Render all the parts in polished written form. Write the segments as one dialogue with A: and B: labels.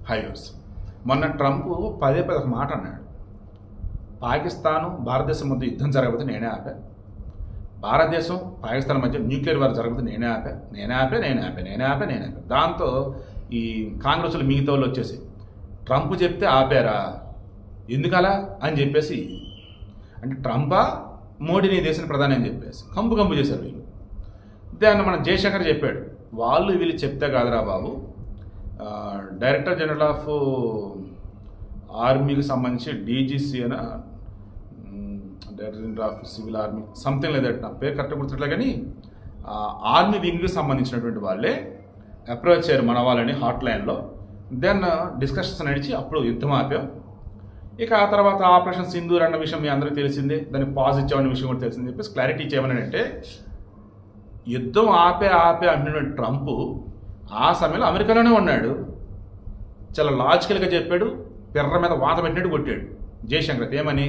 A: Highways. మొన్న Trump పదే పదే ఒక మాట అన్నాడు. పాకిస్తాను భారతదేశం మధ్య యుద్ధం జరగకపోతే నేనే ఆపా, భారతదేశం పాకిస్తాన్ మధ్య న్యూక్లియర్ వార్ జరగకపోతే నేనే ఆపా. దాంతో ఈ కాంగ్రెస్లో మిగతా వాళ్ళు వచ్చేసి ట్రంప్ చెప్తే ఆపారా ఎందుకలా అని చెప్పేసి, అంటే ట్రంపా మోడీని దేశం ప్రధాని అని చెప్పేసి కంపు చేశారు వీళ్ళు. దాన్ని మన జయశంకర్ చెప్పాడు, వాళ్ళు వీళ్ళు చెప్తే కాదురా బాబు, డైరెక్టర్ జనరల్ ఆఫ్ ఆర్మీకి సంబంధించి డీజీసీ అయినా director general of civil army something లేదట, నా పేరు కరెక్ట్గా గుర్తుట్లే, కానీ ఆర్మీ వింగ్కి సంబంధించినటువంటి వాళ్ళే అప్రోచ్ అయ్యారు మన వాళ్ళని హాట్ లైన్లో. దెన్ డిస్కషన్స్ నడిచి అప్పుడు యుద్ధం ఆపాం. ఇక ఆ తర్వాత ఆపరేషన్ సింధూర్ అన్న విషయం మీ అందరికీ తెలిసిందే, దానికి పాజ్ ఇచ్చామన్న విషయం కూడా తెలిసింది చెప్పేసి క్లారిటీ ఇచ్చేయమనంటే, యుద్ధం ఆపే అంటున్న ట్రంప్ ఆ సమయంలో అమెరికాలోనే ఉన్నాడు. చాలా లాజికల్గా చెప్పాడు, పిర్ర మీద వాత పెట్టినట్టు కొట్టాడు జయశంకర్. ఏమని,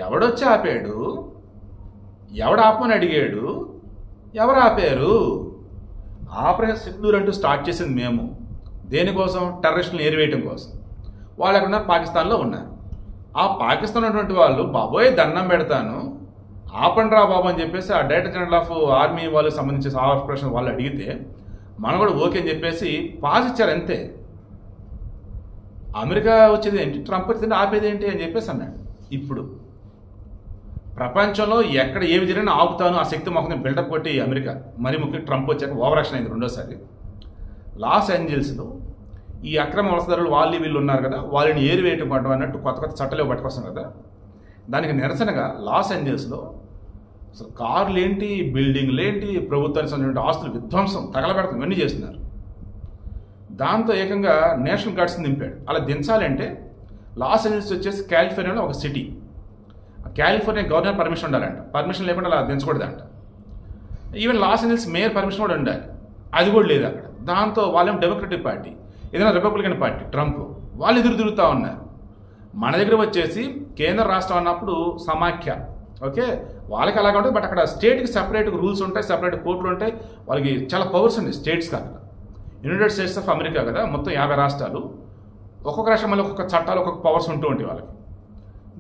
A: ఎవడొచ్చి ఆపాడు, ఎవడు ఆపమని అడిగాడు, ఎవరు ఆపారు? ఆపరేషన్ సింధూర్ అంటూ స్టార్ట్ చేసింది మేము. దేనికోసం? టెర్రరిస్టులను ఏరివేయటం కోసం. వాళ్ళు ఎక్కడున్నారు? పాకిస్తాన్లో ఉన్నారు. ఆ పాకిస్తాన్ ఉన్నటువంటి వాళ్ళు బాబోయ్ దండం పెడతాను ఆపండి రా బాబు అని చెప్పేసి ఆ డైరెక్టర్ జనరల్ ఆఫ్ ఆర్మీ వాళ్ళకి సంబంధించిన ఆపరేషన్ వాళ్ళు అడిగితే మనం కూడా ఓకే అని చెప్పేసి పాస్ ఇచ్చారు అంతే. అమెరికా వచ్చేది ఏంటి, ట్రంప్ వచ్చింది ఆపేది ఏంటి అని చెప్పేసి అన్నాడు. ఇప్పుడు ప్రపంచంలో ఎక్కడ ఏవి జరిగినా ఆపుతాను ఆ శక్తి మొక్కని బిల్డప్ కొట్టి అమెరికా, మరి ముఖ్యంగా ట్రంప్ వచ్చాక ఓవర్ యాక్షన్ అయింది రెండోసారి. లాస్ ఏంజల్స్లో ఈ అక్రమ వలసదారులు వాళ్ళు వీళ్ళు ఉన్నారు కదా, వాళ్ళని ఏరివేయటం పడటం అన్నట్టు కొత్త చట్టాలు పట్టుకొస్తాం కదా, దానికి నిరసనగా లాస్ ఏంజల్స్లో అసలు కార్లు ఏంటి, బిల్డింగ్లు ఏంటి, ప్రభుత్వానికి సంబంధించిన ఆస్తులు విధ్వంసం తగలబెడతాం ఇవన్నీ చేస్తున్నారు. దాంతో ఏకంగా నేషనల్ గార్డ్స్ని దింపాడు. అలా దించాలంటే లాస్ ఏంజల్స్ వచ్చేసి కాలిఫోర్నియాలో ఒక సిటీ, కాలిఫోర్నియా గవర్నర్ పర్మిషన్ ఉండాలంట, పర్మిషన్ లేకుండా అలా దించకూడదంట. Even Los Angeles mayor permission కూడా ఉండాలి, అది కూడా లేదు అక్కడ. దాంతో వాళ్ళేమో డెమోక్రటిక్ పార్టీ, ఏదైనా రిపబ్లికన్ పార్టీ ట్రంప్, వాళ్ళు ఎదురు తిరుగుతూ ఉన్నారు. మన దగ్గర వచ్చేసి కేంద్ర రాష్ట్రం అన్నప్పుడు సమాఖ్య, ఓకే వాళ్ళకి అలాగే ఉంటుంది. బట్ అక్కడ స్టేట్కి సెపరేట్ రూల్స్ ఉంటాయి, సెపరేట్ కోర్టులు ఉంటాయి, వాళ్ళకి చాలా పవర్స్ ఉన్నాయి స్టేట్స్కి. అక్కడ యునైటెడ్ స్టేట్స్ ఆఫ్ అమెరికా కదా, మొత్తం 50 రాష్ట్రాలు, ఒక్కొక్క రాష్ట్రం మళ్ళీ ఒక్కొక్క చట్టాలు ఒక్కొక్క పవర్స్ ఉంటూ ఉంటాయి వాళ్ళకి.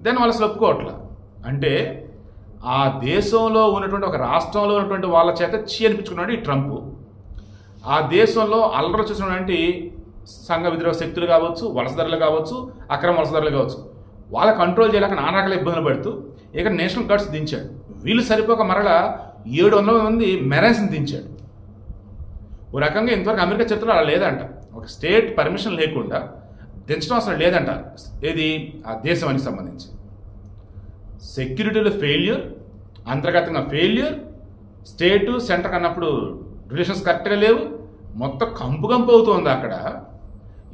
A: దెన్ వాళ్ళు అసలు ఒప్పుకోవట్లా. అంటే ఆ దేశంలో ఉన్నటువంటి ఒక రాష్ట్రంలో ఉన్నటువంటి వాళ్ళ చేత అనిపించుకున్నాడు ఈ ట్రంప్. ఆ దేశంలో అల్లరి చూసినటువంటి సంఘ విద్రోహ శక్తులు కావచ్చు, వలసదారులు కావచ్చు, అక్రమ వలసదారులు కావచ్చు, వాళ్ళ కంట్రోల్ చేయలేక నానా రకాల ఇబ్బందులు పడుతూ ఇక నేషనల్ గార్డ్స్ దించాడు. వీళ్ళు సరిపోక మరలా 700 మంది మెరైన్స్ని దించాడు. ఓ రకంగా ఇంతవరకు అమెరికా చరిత్రలో అలా లేదంట, ఒక స్టేట్ పర్మిషన్ లేకుండా దించడం అసలు లేదంట. ఏది ఆ దేశానికి సంబంధించి సెక్యూరిటీలో ఫెయిల్యూర్, అంతర్గతంగా ఫెయిల్యూర్, స్టేటు సెంటర్ అన్నప్పుడు రిలేషన్స్ కరెక్ట్గా లేవు, మొత్తం కంపు అవుతుంది అక్కడ.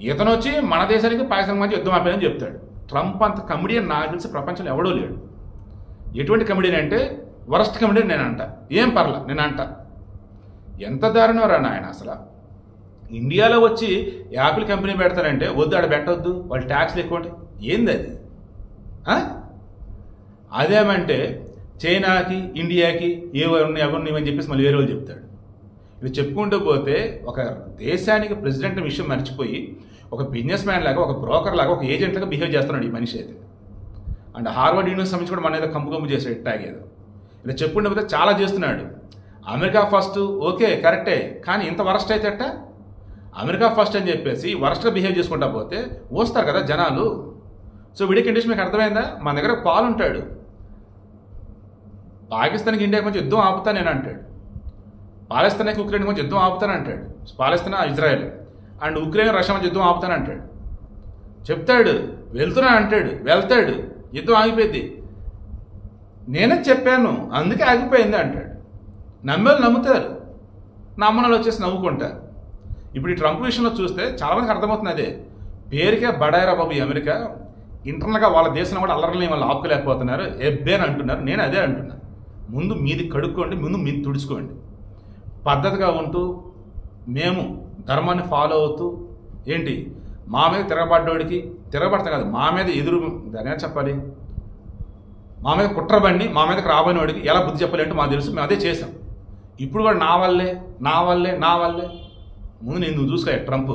A: ఇతను వచ్చి మన దేశానికి పాకిస్తాన్ మధ్య యుద్ధం ఆపేదని చెప్తాడు. ట్రంప్ అంత కమెడియన్ నాకు తెలిసి ప్రపంచంలో ఎవడో లేడు. ఎటువంటి కమెడియన్ అంటే వరస్ట్ కమెడియన్ నేనంట, ఏం పర్లా నేనంట. ఎంత దారుణం రా నాయన అసలు. ఇండియాలో వచ్చి యాపిల్ కంపెనీ పెడతారంటే వద్దు, ఆడ పెట్టవద్దు, వాళ్ళు ట్యాక్స్లు ఎక్కువ ఉంటాయి. ఏంది అది? అదేమంటే చైనాకి ఇండియాకి ఎవరిని అని చెప్పేసి మళ్ళీ వేరే వాళ్ళు చెప్తాడు. ఇవి చెప్పుకుంటూ పోతే ఒక దేశానికి ప్రెసిడెంట్ విషయం మర్చిపోయి ఒక బిజినెస్ మ్యాన్ లాగా, ఒక బ్రోకర్ లాగా, ఒక ఏజెంట్ లాగా బిహేవ్ చేస్తున్నాడు ఈ మనిషి అయితే. అండ్ హార్వర్డ్ యూనివర్సిటీ సంబంధించి కూడా మన ఏదో కంపు చేసాడు ట్యాగ్ ఏదో. ఇలా చెప్పుకుంటూ పోతే చాలా చేస్తున్నాడు. అమెరికా ఫస్ట్ ఓకే కరెక్టే, కానీ ఇంత వరస్ట్ అయితే అట్ట. అమెరికా ఫస్ట్ అని చెప్పేసి వరస్ట్గా బిహేవ్ చేసుకుంటా పోతే వస్తారు కదా జనాలు. సో వీడియో కండిషన్ మీకు అర్థమైందా? మన దగ్గర పాలు ఉంటాడు, పాకిస్తాన్కి ఇండియాకి కొంచెం యుద్ధం ఆపుతా నేను అంటాడు, పాలస్తీనాకి ఉక్రెయిన్ కొంచెం యుద్ధం ఆపుతానంటాడు, పాలస్తీనా ఇజ్రాయెల్, అండ్ ఉక్రెయిన్ రష్యా మధ్య యుద్ధం ఆపుతానంటాడు, చెప్తాడు, వెళ్తున్నా అంటాడు, వెళ్తాడు, యుద్ధం ఆగిపోయింది, నేనే చెప్పాను అందుకే ఆగిపోయింది అంటాడు. నమ్మేళ్ళు నమ్ముతారు, నమ్మనాలు వచ్చేసి నవ్వుకుంటారు. ఇప్పుడు ఈ ట్రంప్ విషయంలో చూస్తే చాలామందికి అర్థమవుతుంది అదే, పేరుకే బడాయిరా బాబు ఈ అమెరికా, ఇంటర్నల్గా వాళ్ళ దేశంలో కూడా అల్లర్లని వాళ్ళు ఆపుకోలేకపోతున్నారు, ఎబ్బే అని అంటున్నారు. నేను అదే అంటున్నాను, ముందు మీది కడుక్కోండి, ముందు మీది తుడుచుకోండి, పద్ధతిగా ఉంటూ మేము ధర్మాన్ని ఫాలో అవుతూ ఏంటి మా మీద తిరగబడ్డోడికి తిరగబడతా కాదు, మా మీద ఎదురు దాని చెప్పాలి, మా మీద కుట్రబండి మా మీదకి రాబోయిన వాడికి ఎలా బుద్ధి చెప్పాలంటే మాకు తెలుసు, మేము అదే చేసాం. ఇప్పుడు కూడా నా వల్లే ముందు నేను చూసుకో ట్రంప్.